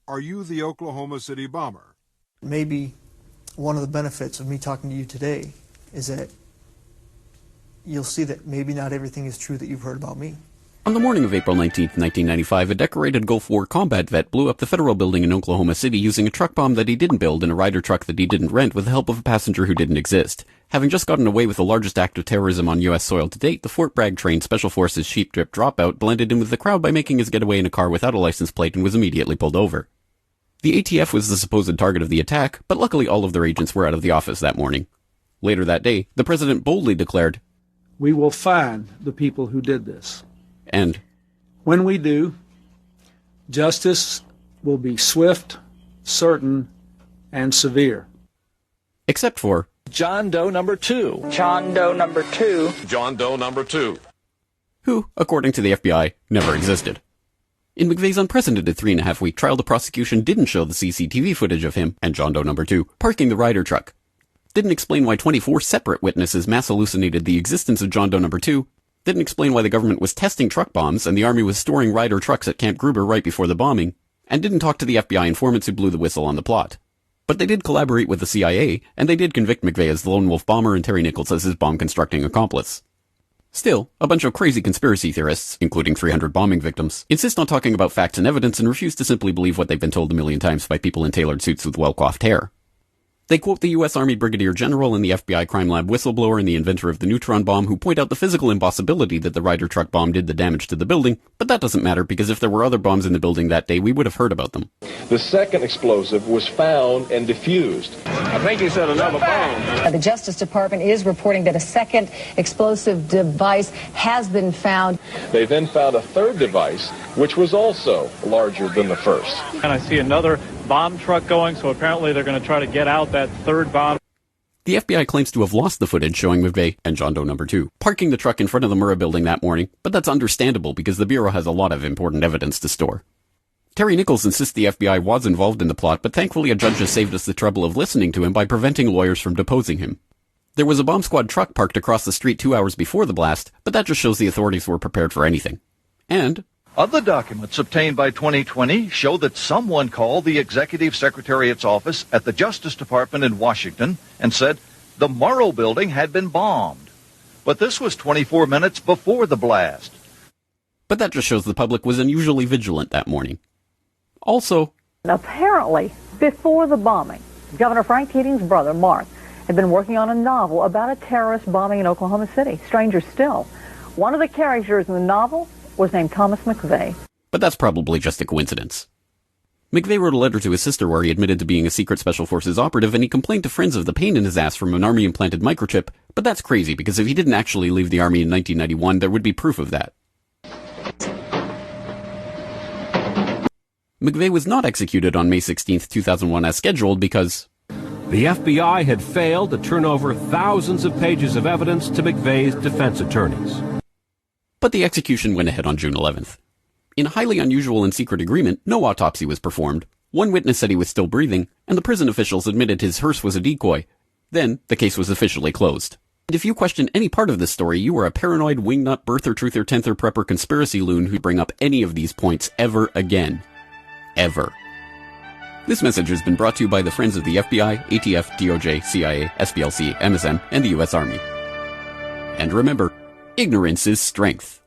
Are you the Oklahoma City bomber? Maybe one of the benefits of me talking to you today is that you'll see that maybe not everything is true that you've heard about me. On the morning of April 19, 1995, a decorated Gulf War combat vet blew up the federal building in Oklahoma City using a truck bomb that he didn't build in a Ryder truck that he didn't rent with the help of a passenger who didn't exist. Having just gotten away with the largest act of terrorism on U.S. soil to date, the Fort Bragg-trained Special Forces Sheep Drip Dropout blended in with the crowd by making his getaway in a car without a license plate and was immediately pulled over. The ATF was the supposed target of the attack, but luckily all of their agents were out of the office that morning. Later that day, the president boldly declared, "We will find the people who did this. And when we do, justice will be swift, certain, and severe." Except for John Doe number 2. John Doe number 2. John Doe number 2. Who, according to the FBI, never existed. In McVeigh's unprecedented 3.5-week trial, the prosecution didn't show the CCTV footage of him and John Doe number 2 parking the Ryder truck. Didn't explain why 24 separate witnesses mass hallucinated the existence of John Doe number 2. Didn't explain why the government was testing truck bombs and the Army was storing Ryder trucks at Camp Gruber right before the bombing, and didn't talk to the FBI informants who blew the whistle on the plot. But they did collaborate with the CIA, and they did convict McVeigh as the lone wolf bomber and Terry Nichols as his bomb-constructing accomplice. Still, a bunch of crazy conspiracy theorists, including 300 bombing victims, insist on talking about facts and evidence and refuse to simply believe what they've been told a million times by people in tailored suits with well-coiffed hair. They quote the U.S. Army Brigadier General and the FBI crime lab whistleblower and the inventor of the neutron bomb who point out the physical impossibility that the Ryder truck bomb did the damage to the building, but that doesn't matter because if there were other bombs in the building that day, we would have heard about them. The second explosive was found and defused. I think he said another bomb. The Justice Department is reporting that a second explosive device has been found. They then found a third device, which was also larger than the first. And I see another bomb truck going, so apparently they're going to try to get out that third bomb. The FBI claims to have lost the footage showing McVeigh and John Doe number 2 parking the truck in front of the Murrah building that morning, but that's understandable because the Bureau has a lot of important evidence to store. Terry Nichols insists the FBI was involved in the plot, but thankfully a judge has saved us the trouble of listening to him by preventing lawyers from deposing him. There was a bomb squad truck parked across the street 2 hours before the blast, but that just shows the authorities were prepared for anything. And other documents obtained by 2020 show that someone called the Executive Secretariat's office at the Justice Department in Washington and said the Murrah building had been bombed. But this was 24 minutes before the blast. But that just shows the public was unusually vigilant that morning. Also, apparently, before the bombing, Governor Frank Keating's brother, Mark, had been working on a novel about a terrorist bombing in Oklahoma City. Stranger still, one of the characters in the novel was named Thomas McVeigh. But that's probably just a coincidence. McVeigh wrote a letter to his sister where he admitted to being a secret Special Forces operative, and he complained to friends of the pain in his ass from an Army-implanted microchip, but that's crazy because if he didn't actually leave the Army in 1991, there would be proof of that. McVeigh was not executed on May 16, 2001 as scheduled because the FBI had failed to turn over thousands of pages of evidence to McVeigh's defense attorneys. But the execution went ahead on June 11th. In a highly unusual and secret agreement, no autopsy was performed. One witness said he was still breathing, and the prison officials admitted his hearse was a decoy. Then, the case was officially closed. And if you question any part of this story, you are a paranoid, wingnut, birther, truther, tenther, prepper, conspiracy loon who'd bring up any of these points ever again. Ever. This message has been brought to you by the friends of the FBI, ATF, DOJ, CIA, SPLC, MSM, and the U.S. Army. And remember, ignorance is strength.